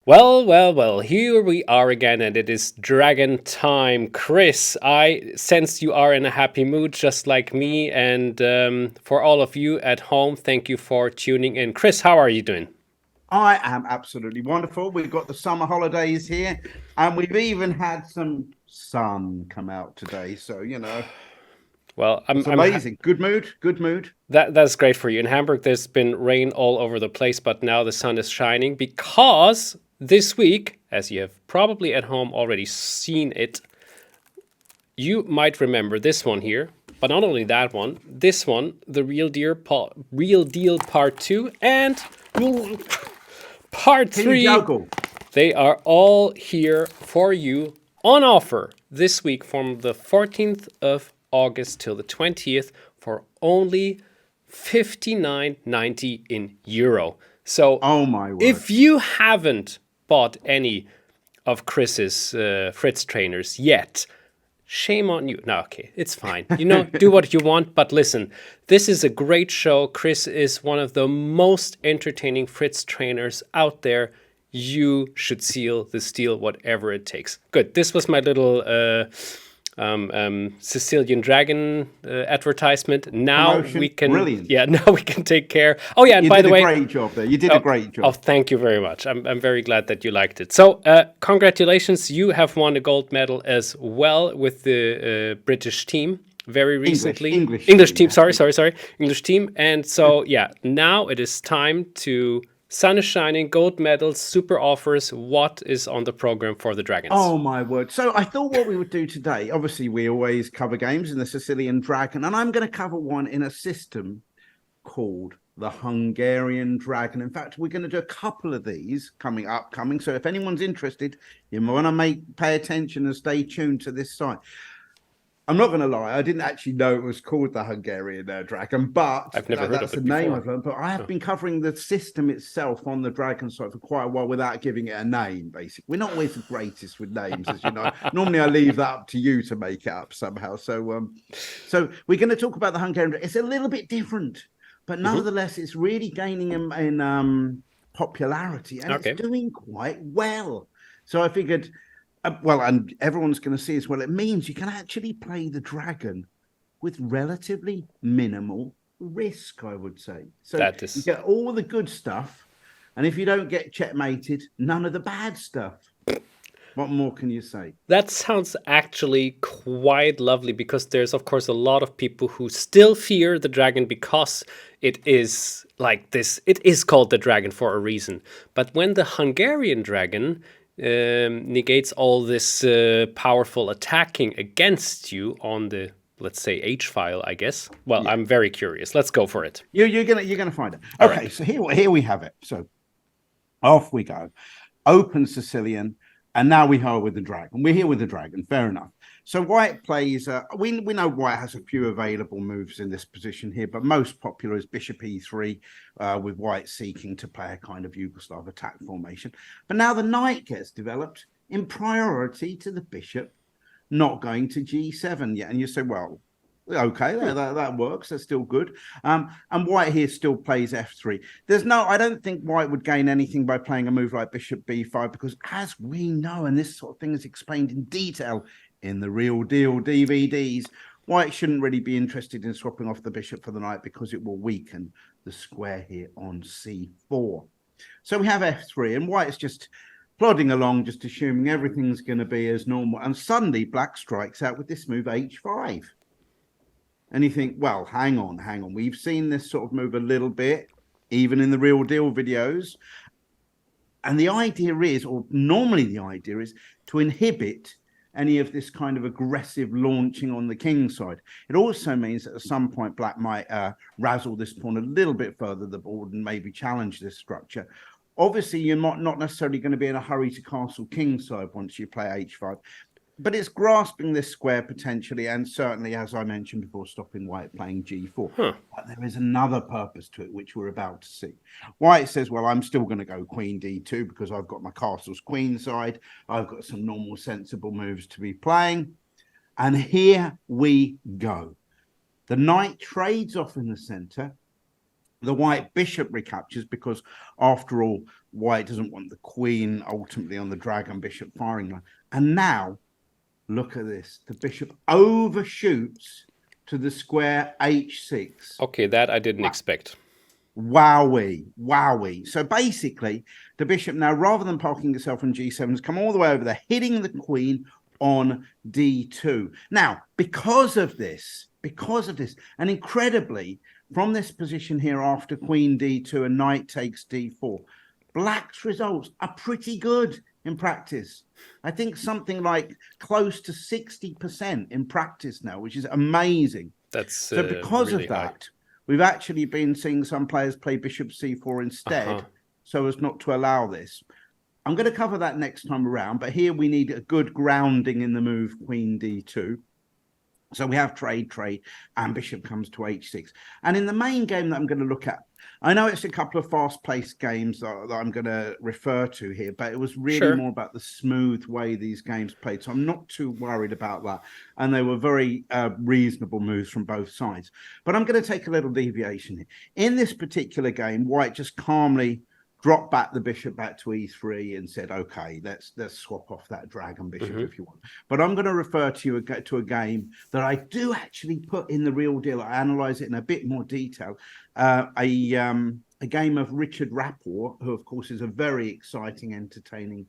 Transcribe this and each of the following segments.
Well, here we are again, and it is Dragon time. Chris, I sense you are in a happy mood just like me, and for all of you at home, thank you for tuning in. Chris, how are you doing? I am absolutely wonderful. We've got the summer holidays here, and we've even had some sun come out today. So, Well, it's amazing. Good mood, good mood. that's great for you. In Hamburg, there's been rain all over the place, but now the sun is shining because this week, as you have probably at home already seen it, you might remember this one here, but not only that one, this one, the Real Deal Part 2 and Part Can you 3. juggle? They are all here for you on offer this week from the 14th of August till the 20th for only 59.90 in euro. So Oh my word. if you haven't bought any of Chris's Fritz trainers yet, shame on you. No, okay, it's fine. Do what you want, but listen, this is a great show. Chris is one of the most entertaining Fritz trainers out there. You should seal the steal, whatever it takes. Good. This was my little Sicilian Dragon advertisement. Now we Promotion. can, Brilliant. yeah, now we can take care. Oh yeah, and You by did the a way, great job there. You did a great oh, job. thank you very much. I'm very glad that you liked it. So, congratulations. You have won a gold medal as well with the British team very recently. English Team. team. Sorry. English team. And so, yeah, now it is time to sun is shining, gold medals, super offers. What is on the program for the Dragons? Oh my word. So I thought what we would do today, obviously we always cover games in the Sicilian Dragon, and I'm going to cover one in a system called the Hungarian Dragon. In fact, we're going to do a couple of these upcoming. So if anyone's interested, you want to pay attention and stay tuned to this site. I'm not going to lie, I didn't actually know it was called the Hungarian Dragon, but I've never heard that's of the it name before. I've learned. But I have been covering the system itself on the Dragon site for quite a while without giving it a name, basically. We're not always the greatest with names, as you know. Normally I leave that up to you to make it up somehow. So we're going to talk about the Hungarian Dragon. It's a little bit different, but nevertheless, it's really gaining in popularity, and Okay. it's doing quite well. So I figured well, and everyone's going to see as well, it means you can actually play the dragon with relatively minimal risk, I would say. So That you is get all the good stuff, and if you don't get checkmated, none of the bad stuff. What more can you say? That sounds actually quite lovely because there's, of course, a lot of people who still fear the dragon because it is like this. It is called the dragon for a reason. But when the Hungarian dragon negates all this powerful attacking against you on the, let's say, H file, I guess. Well, Yeah. I'm very curious. Let's go for it. You're gonna find it. All Okay, right. so here we have it. So off we go. Open Sicilian, and now we are with the dragon. We're here with the dragon. Fair enough. So White plays. We know White has a few available moves in this position here, but most popular is Bishop E3, with White seeking to play a kind of Yugoslav attack formation. But now the Knight gets developed in priority to the Bishop, not going to G7 yet. And you say, well, okay, that works. That's still good. And White here still plays F3. I don't think White would gain anything by playing a move like Bishop B5, because as we know, and this sort of thing is explained in detail in the Real Deal DVDs, White shouldn't really be interested in swapping off the Bishop for the Knight because it will weaken the square here on C4. So we have F3, and White's just plodding along, just assuming everything's going to be as normal. And suddenly Black strikes out with this move H5. And you think, well, hang on. We've seen this sort of move a little bit, even in the Real Deal videos. And the idea is, or normally the idea is, to inhibit any of this kind of aggressive launching on the king side. It also means that at some point Black might razzle this pawn a little bit further the board and maybe challenge this structure. Obviously, you're not necessarily going to be in a hurry to castle king side once you play H5. But it's grasping this square potentially, and certainly, as I mentioned before, stopping White playing G4. Huh. But there is another purpose to it, which we're about to see. White says, well, I'm still going to go Queen D2 because I've got my castle's queen side. I've got some normal, sensible moves to be playing. And here we go. The Knight trades off in the center. The white bishop recaptures because, after all, white doesn't want the queen ultimately on the dragon bishop firing line. And now, look at this. The bishop overshoots to the square h6. Okay, that I didn't expect. Wowee, wowee. So basically, the bishop now, rather than parking itself on g7, has come all the way over there, hitting the queen on d2. Now, because of this, and incredibly, from this position here after queen d2 and knight takes d4, black's results are pretty good in practice. I think something like close to 60% in practice now, which is amazing. That's so because really of that, high. we've actually been seeing some players play bishop c4 instead, so as not to allow this. I'm going to cover that next time around, but here we need a good grounding in the move queen d2. So we have trade, and bishop comes to h6. And in the main game that I'm going to look at, I know it's a couple of fast-paced games that I'm going to refer to here, but it was really more about the smooth way these games played. So I'm not too worried about that. And they were very reasonable moves from both sides. But I'm going to take a little deviation here. In this particular game, white just calmly dropped back the bishop back to e3 and said, okay, let's swap off that dragon bishop if you want. But I'm going to refer to you to a game that I do actually put in the real deal. I analyze it in a bit more detail. A game of Richard Rapport, who of course is a very exciting, entertaining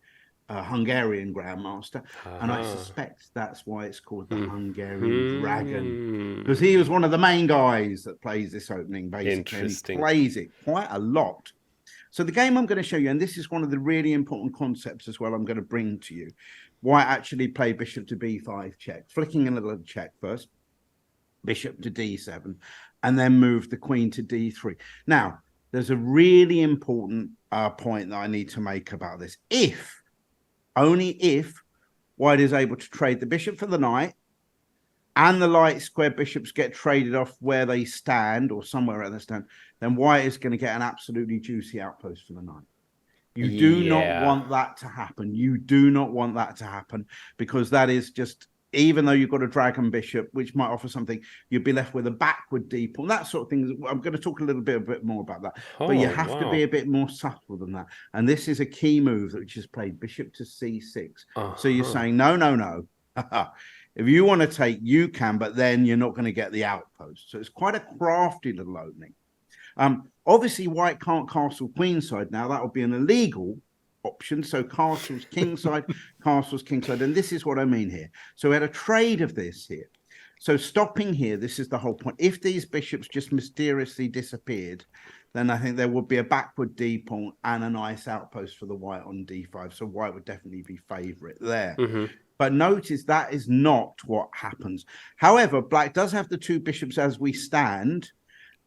Hungarian grandmaster, and I suspect that's why it's called the Hungarian Dragon, because he was one of the main guys that plays this opening, basically. And he plays it quite a lot. So the game I'm going to show you, and this is one of the really important concepts as well I'm going to bring to you, white actually played bishop to b5 check, flicking a little check first, bishop to d7, and then moved the queen to d3. Now, there's a really important point that I need to make about this. If, only if, white is able to trade the bishop for the knight, and the light square bishops get traded off where they stand or somewhere where they stand, then white is going to get an absolutely juicy outpost for the knight. You do not want that to happen. You do not want that to happen, because that is just, even though you've got a dragon bishop, which might offer something, you'd be left with a backward d pawn, that sort of thing. I'm going to talk a bit more about that. But you have to be a bit more subtle than that. And this is a key move which is played bishop to c6. So you're saying, no. If you want to take, you can, but then you're not going to get the outpost. So it's quite a crafty little opening. Obviously, white can't castle queenside now. That would be an illegal option. So castles kingside, castles kingside. And this is what I mean here. So we had a trade of this here. So stopping here, this is the whole point. If these bishops just mysteriously disappeared, then I think there would be a backward d pawn and a nice outpost for the white on d5. So white would definitely be favorite there. But notice that is not what happens. However, black does have the two bishops as we stand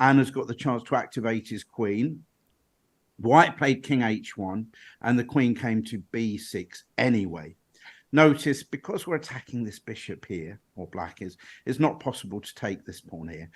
and has got the chance to activate his queen. White played king h1 and the queen came to b6 anyway. Notice, because we're attacking this bishop here, or black is, it's not possible to take this pawn here.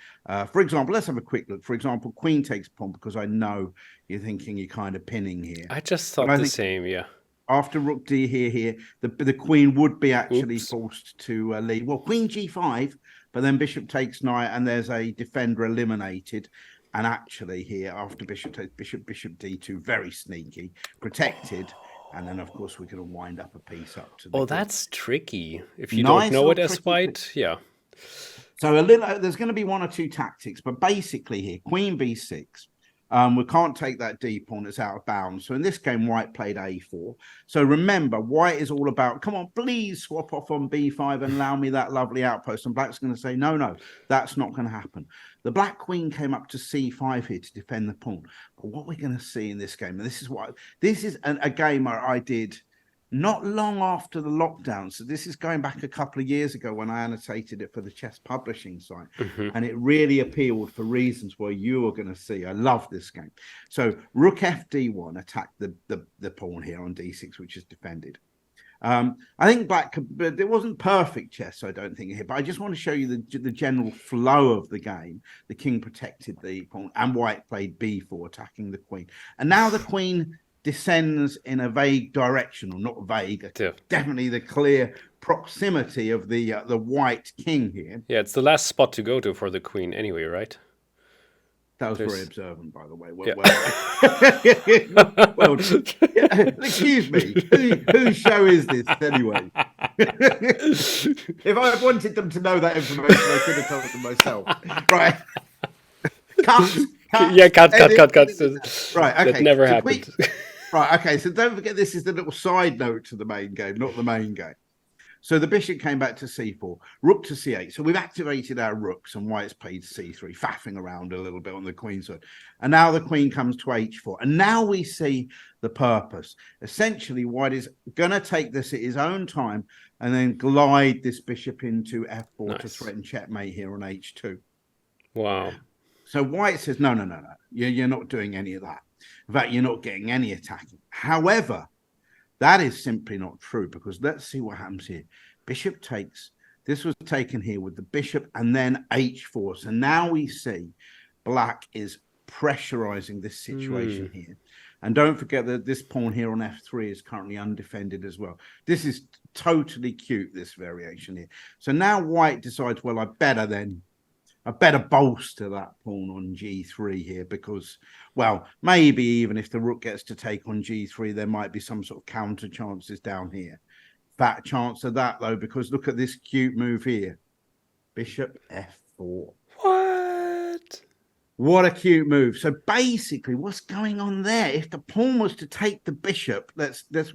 For example, let's have a quick look. For example, queen takes pawn, because I know you're thinking you're kind of pinning here. I just thought the same, yeah. After rook d here, the queen would be actually forced to leave. Well, queen g5, but then bishop takes knight, and there's a defender eliminated. And actually here, after bishop takes bishop d2, very sneaky, protected. And then, of course, we're going to wind up a piece up to the queen. That's tricky. If you don't know it as white, yeah. So there's going to be one or two tactics, but basically here, queen b6. We can't take that d pawn, it's out of bounds. So in this game, white played a4. So remember, white is all about, come on, please swap off on b5 and allow me that lovely outpost. And black's going to say, no, that's not going to happen. The black queen came up to c5 here to defend the pawn. But what we're going to see in this game, and this is a game where I did not long after the lockdown. So this is going back a couple of years ago when I annotated it for the chess publishing site. And it really appealed for reasons where you are going to see. I love this game. So rook fd1 attacked the pawn here on d6, which is defended. I think black, but it wasn't perfect chess, I don't think, here. But I just want to show you the general flow of the game. The king protected the pawn, and white played b4, attacking the queen. And now the queen descends in a vague direction, or not vague, definitely the clear proximity of the white king here. Yeah, it's the last spot to go to for the queen anyway, right? That was very There's- observant, by the way. Yeah. Well, excuse me. Whose show is this anyway? If I wanted them to know that information, I could have told them myself. Right. Cut. Yeah, cut. Edit. Right. Okay. That never So happened. Right. Okay. So don't forget, this is the little side note to the main game, not the main game. So the bishop came back to c4, rook to c8. So we've activated our rooks, and white's played c3, faffing around a little bit on the queen side. And now the queen comes to h4. And now we see the purpose. Essentially, white is going to take this at his own time and then glide this bishop into f4 to threaten checkmate here on h2. Wow. So white says, no. You're not doing any of that. In fact, you're not getting any attacking. However, that is simply not true, because let's see what happens here. Bishop takes. This was taken here with the bishop and then h4. So now we see black is pressurizing this situation here. And don't forget that this pawn here on f3 is currently undefended as well. This is totally cute, this variation here. So now white decides, well, I better bolster that pawn on g3 here, because, well, maybe even if the rook gets to take on g3, there might be some sort of counter chances down here. Fat chance of that, though, because look at this cute move here. Bishop f4. What a cute move. So basically, what's going on there? If the pawn was to take the bishop,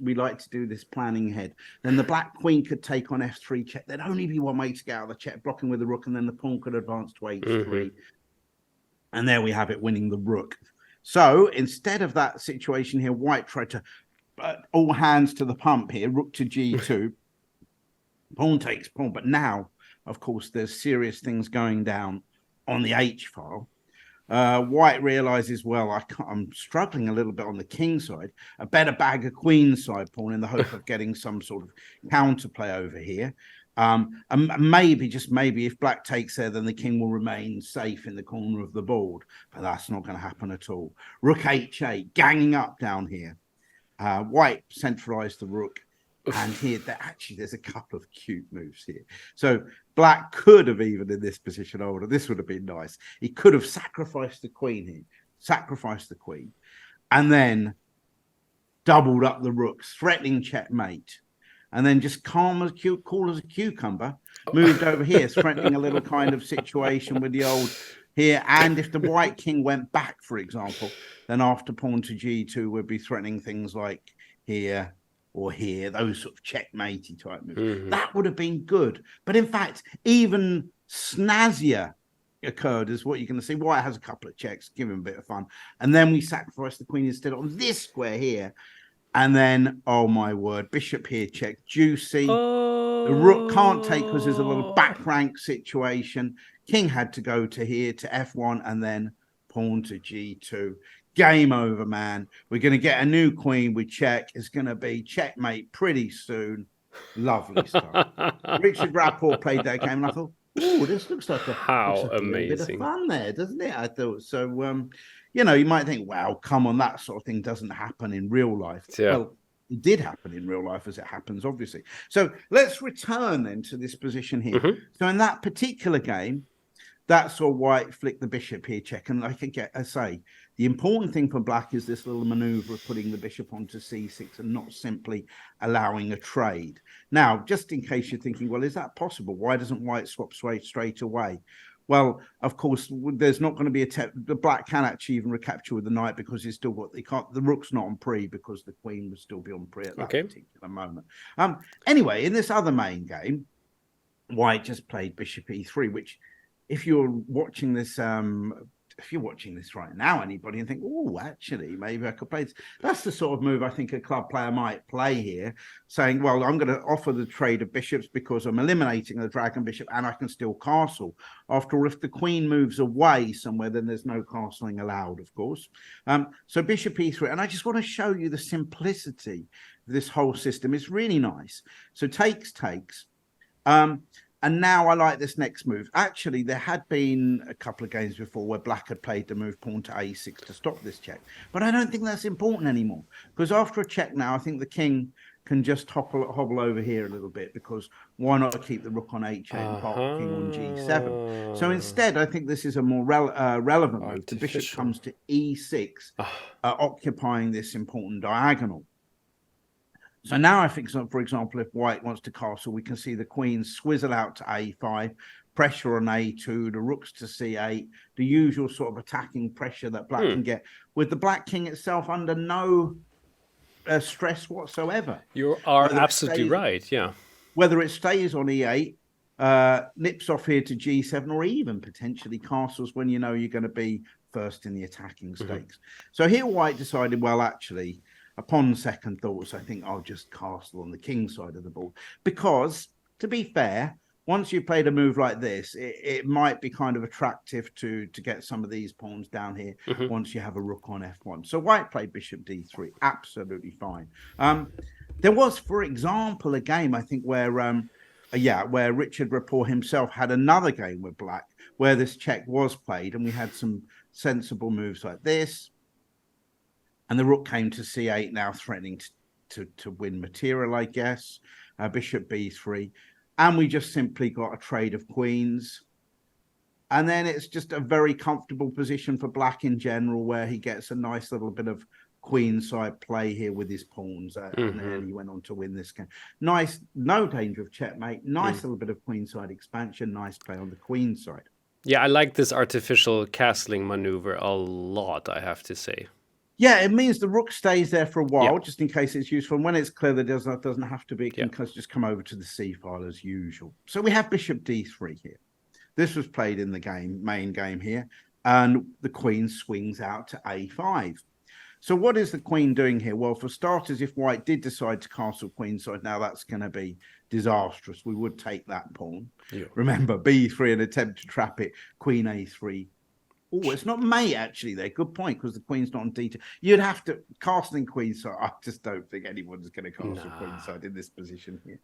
we like to do this planning ahead, then the black queen could take on f3 check. There'd only be one way to get out of the check, blocking with the rook, and then the pawn could advance to h3. And there we have it, winning the rook. So instead of that situation here, white tried to all hands to the pump here, rook to g2. Pawn takes pawn. But now, of course, there's serious things going down on the h file. White realizes, well, I'm struggling a little bit on the king side. I better bag a queen side pawn in the hope of getting some sort of counterplay over here. And maybe, just maybe, if black takes there, then the king will remain safe in the corner of the board. But that's not going to happen at all. Rook h8, ganging up down here. White centralized the rook. And here, there's a couple of cute moves here. So black could have, even in this position, this would have been nice. He could have sacrificed the queen here, and then doubled up the rooks, threatening checkmate, and then just cool as a cucumber, moved over here, threatening a little kind of situation with the old here. And if the white king went back, for example, then after pawn to g2 would be threatening things like here or here, those sort of checkmatey type moves. That would have been good. But in fact, even snazzier occurred, is what you're going to see. White has a couple of checks, give him a bit of fun. And then we sacrifice the queen instead on this square here. And then, oh my word, bishop here check, juicy. The rook can't take because there's a little back rank situation. King had to go to here to f1 and then pawn to g2. Game over, man. We're going to get a new queen with check. It's going to be checkmate pretty soon. Lovely stuff. Richard Rapport played that game, and I thought, oh, this looks like a bit of fun there, doesn't it? I thought so. You might think, wow, come on, that sort of thing doesn't happen in real life. Yeah. Well, it did happen in real life, as it happens, obviously. So let's return then to this position here. So in that particular game, that's all white flick the bishop here check. And like I say, the important thing for black is this little maneuver of putting the bishop onto c6 and not simply allowing a trade. Now, just in case you're thinking, well, is that possible? Why doesn't white swap straight away? Well, of course, there's not going to be the black can actually even recapture with the knight, because he's still got the rook's not on pre, because the queen would still be on pre at that particular moment. Anyway, in this other main game, white just played bishop e3, which, if you're watching this right now, anybody, and think, oh, actually, maybe I could play this. That's the sort of move I think a club player might play here, saying, well, I'm going to offer the trade of bishops because I'm eliminating the dragon bishop and I can still castle. After all, if the queen moves away somewhere, then there's no castling allowed, of course. So bishop e3, and I just want to show you the simplicity of this whole system. It's really nice. So takes. And now I like this next move. Actually, there had been a couple of games before where black had played the move pawn to a6 to stop this check. But I don't think that's important anymore, because after a check now, I think the king can just hobble over here a little bit, because why not keep the rook on h8 and park the king on g7? So instead, I think this is a more relevant move. The bishop comes to e6, occupying this important diagonal. So now I think, for example, if white wants to castle, we can see the queen swizzle out to a5, pressure on a2, the rooks to c8, the usual sort of attacking pressure that black can get, with the black king itself under no stress whatsoever. You are absolutely right, yeah. Whether it stays on e8, nips off here to g7, or even potentially castles when you know you're going to be first in the attacking stakes. So here white decided, well, actually, upon second thoughts, I think I'll just castle on the king side of the board. Because, to be fair, once you've played a move like this, it might be kind of attractive to get some of these pawns down here once you have a rook on f1. So white played bishop d3, absolutely fine. There was, for example, a game, I think, where Richard Rapport himself had another game with black, where this check was played, and we had some sensible moves like this. And the rook came to c8, now threatening to win material, I guess. Bishop b3. And we just simply got a trade of queens. And then it's just a very comfortable position for black in general, where he gets a nice little bit of queenside play here with his pawns. And then he went on to win this game. Nice, no danger of checkmate. Nice little bit of queenside expansion. Nice play on the queen side. Yeah, I like this artificial castling maneuver a lot, I have to say. Yeah, it means the rook stays there for a while, just in case it's useful. And when it's clear that it doesn't have to be, it can just come over to the c file as usual. So we have bishop d3 here. This was played in the main game here, and the queen swings out to a5. So what is the queen doing here? Well, for starters, if white did decide to castle queenside, now that's going to be disastrous. We would take that pawn. Yeah. Remember, b3, an attempt to trap it, queen a3. Oh, it's not mate, actually, there. Good point, because the queen's not on d2. You'd have to, castling queenside, I just don't think anyone's going to castle queenside in this position here.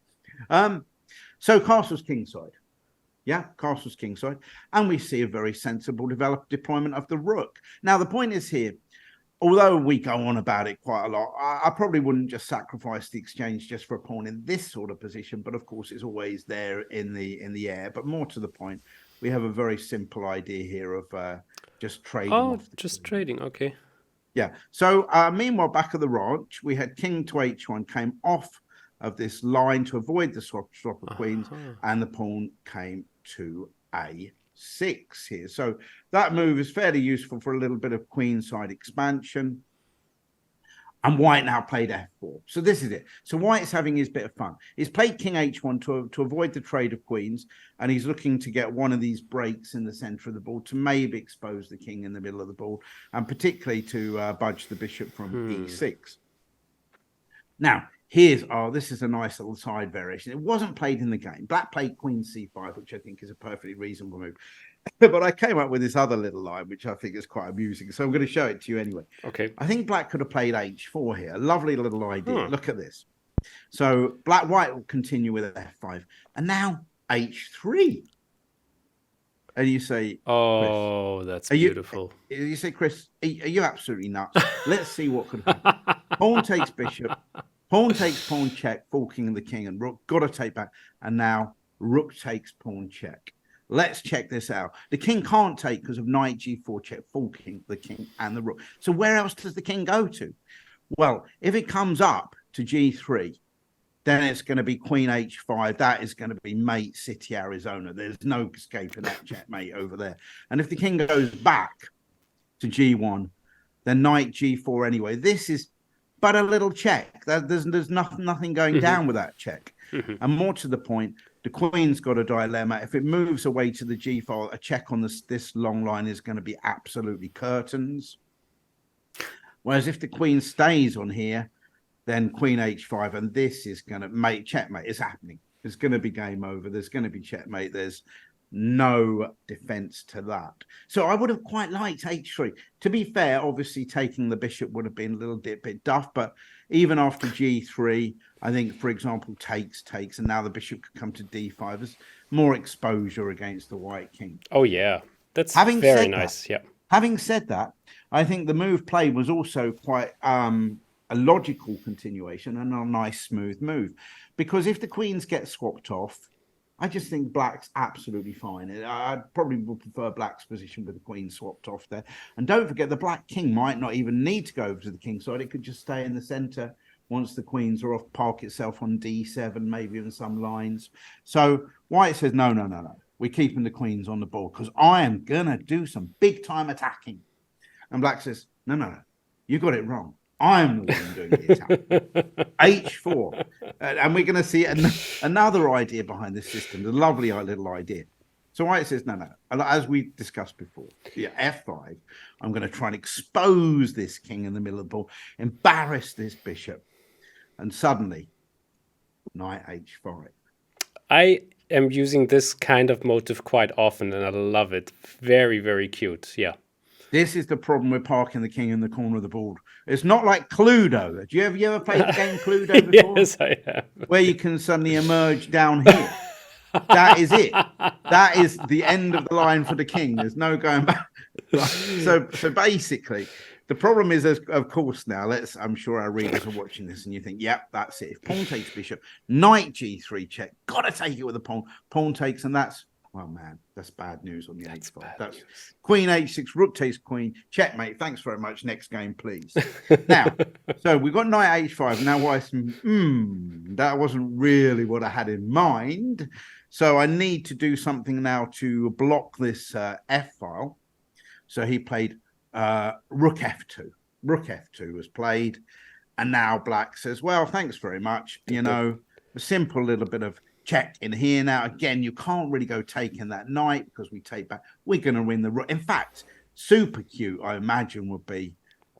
So castle's kingside. Yeah, castle's kingside. And we see a very sensible deployment of the rook. Now, the point is here, although we go on about it quite a lot, I probably wouldn't just sacrifice the exchange just for a pawn in this sort of position. But, of course, it's always there in the air. But more to the point, we have a very simple idea here of just trading. Oh, just trading, okay. Yeah. So meanwhile, back at the ranch, we had king to h1, came off of this line to avoid the swap of queens, and the pawn came to a6 here. So that move is fairly useful for a little bit of queenside expansion. And white now played f4. So this is it. So white's having his bit of fun. He's played king h1 to avoid the trade of queens, and he's looking to get one of these breaks in the center of the board to maybe expose the king in the middle of the board, and particularly to budge the bishop from e6. Now, this is a nice little side variation. It wasn't played in the game. Black played queen c5, which I think is a perfectly reasonable move. But I came up with this other little line, which I think is quite amusing. So I'm going to show it to you anyway. Okay. I think black could have played h4 here. A lovely little idea. Look at this. So white will continue with f5. And now h3. And you say, oh, that's beautiful. You say, Chris, are you absolutely nuts? Let's see what could happen. Pawn takes bishop. Pawn takes pawn check, forking the king and rook. Got to take back. And now rook takes pawn check. Let's check this out. The king can't take because of knight g4 check, forking the king and the rook. So where else does the king go to? Well, if it comes up to g3, then it's going to be queen h5. That is going to be mate City, Arizona. There's no escaping that checkmate over there. And if the king goes back to g1, then knight g4 anyway. This is but a little check. There's nothing going down with that check. And more to the point, the queen's got a dilemma. If it moves away to the g file, a check on this long line is going to be absolutely curtains. Whereas if the queen stays on here, then queen h5, and this is going to checkmate. It's happening. There's going to be game over. There's going to be checkmate. There's no defense to that. So I would have quite liked h3. To be fair, obviously taking the bishop would have been a little bit duff, but even after g3, I think, for example, takes, and now the bishop could come to d5. There's more exposure against the white king. Oh, yeah. That's very nice. Yeah. Having said that, I think the move played was also quite a logical continuation and a nice smooth move. Because if the queens get swapped off, I just think black's absolutely fine. I probably would prefer black's position with the queen swapped off there. And don't forget, the black king might not even need to go over to the king side. It could just stay in the center once the queens are off, park itself on d7, maybe in some lines. So white says, no. We're keeping the queens on the board because I am going to do some big time attacking. And black says, no, you got it wrong. I'm the one doing the attack. H4. And we're going to see another idea behind this system, the lovely little idea. So white says, no. As we discussed before, F5, I'm going to try and expose this king in the middle of the board, embarrass this bishop. And suddenly, knight H5. I am using this kind of motive quite often, and I love it. Very, very cute. Yeah. This is the problem with parking the king in the corner of the board. It's not like Cluedo. Do you ever played the game Cluedo before? Yes, I have. Where you can suddenly emerge down here. That is it. That is the end of the line for the king. There's no going back. So basically, the problem is, of course, now I'm sure our readers are watching this and you think, yep, that's it. If pawn takes bishop, knight G3 check, gotta take it with a pawn. Pawn takes, and that's, well, man, that's bad news on the H5. That's queen H6, rook takes queen, checkmate. Thanks very much. Next game, please. Now, so we've got knight H5. Now, white's, that wasn't really what I had in mind. So I need to do something now to block this F file. So he played rook F2. Rook F2 was played. And now black says, well, thanks very much. You know, a simple little bit of check in here. Now, again, you can't really go taking that knight because we take back. We're going to win the rook. In fact, super cute, I imagine, would be,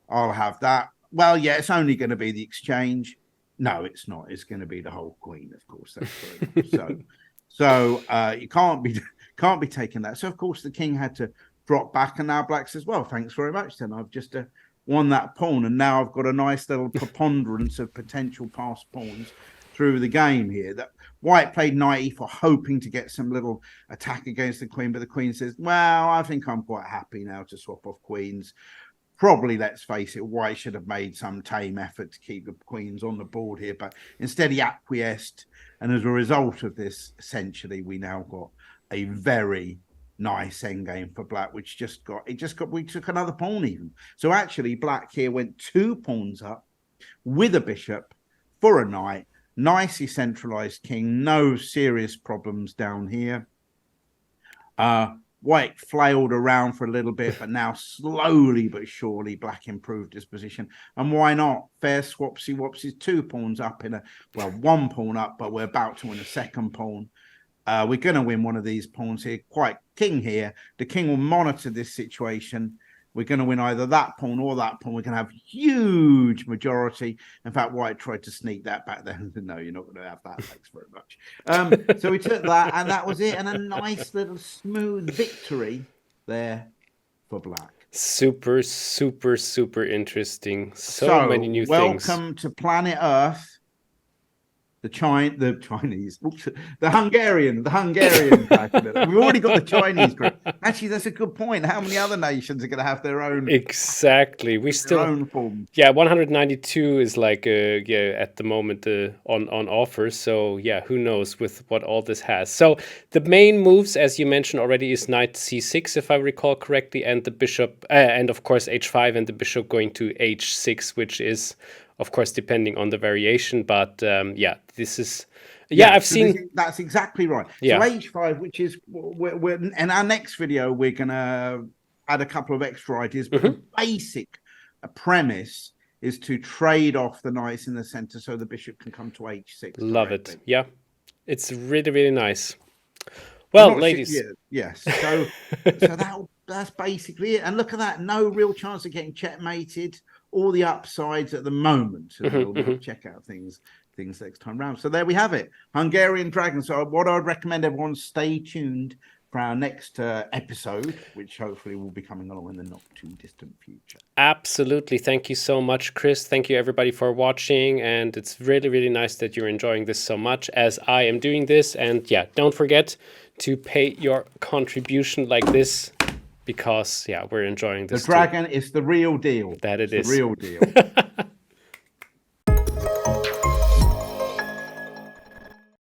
I'll have that. Well, yeah, it's only going to be the exchange. No, it's not. It's going to be the whole queen, of course. That's very much so you can't be taking that. So, of course, the king had to drop back. And now black says, well, thanks very much. Then I've just won that pawn. And now I've got a nice little preponderance of potential passed pawns through the game here. That white played knight e4, hoping to get some little attack against the queen, but the queen says, well, I think I'm quite happy now to swap off queens. Probably, let's face it, white should have made some tame effort to keep the queens on the board here, but instead he acquiesced, and as a result of this, essentially, we now got a very nice endgame for black, we took another pawn even. So actually, black here went 2 pawns up with a bishop for a knight. Nicely centralized king, no serious problems down here. White flailed around for a little bit, but now slowly but surely black improved his position. And why not? Fair swapsy wopsies, 2 pawns up in 1 pawn up, but we're about to win a second pawn. We're going to win one of these pawns here. Quite king here. The king will monitor this situation. We're going to win either that pawn or that pawn. We're going to have huge majority. In fact, white tried to sneak that back there. No, you're not going to have that. Thanks very much. So we took that, and that was it. And a nice little smooth victory there for black. Super, super, super interesting. So many new things. Welcome to planet Earth. The Chinese, the Hungarian Dragon. We've already got the Chinese group. Actually, that's a good point. How many other nations are going to have their own? Exactly. We still own form. Yeah, 192 is like at the moment on offer. So yeah, who knows with what all this has. So the main moves, as you mentioned already, is knight c6, if I recall correctly, and the bishop, and of course h5, and the bishop going to h6, which is, of course, depending on the variation, but yeah, this is, I've seen. That's exactly right. Yeah. So H5, which is, we're in our next video, we're going to add a couple of extra ideas, but the basic premise is to trade off the knights in the center so the bishop can come to H6. Love it. Yeah, it's really, really nice. Well, ladies. Yes. So that's basically it. And look at that. No real chance of getting checkmated. All the upsides at the moment. We'll check out things next time round. So there we have it. Hungarian Dragon. So what I'd recommend everyone stay tuned for our next episode, which hopefully will be coming along in the not too distant future. Absolutely. Thank you so much, Chris. Thank you everybody for watching. And it's really, really nice that you're enjoying this so much as I am doing this. And yeah, don't forget to pay your contribution like this, because yeah, we're enjoying this. The dragon is the real deal. That it is. The real deal.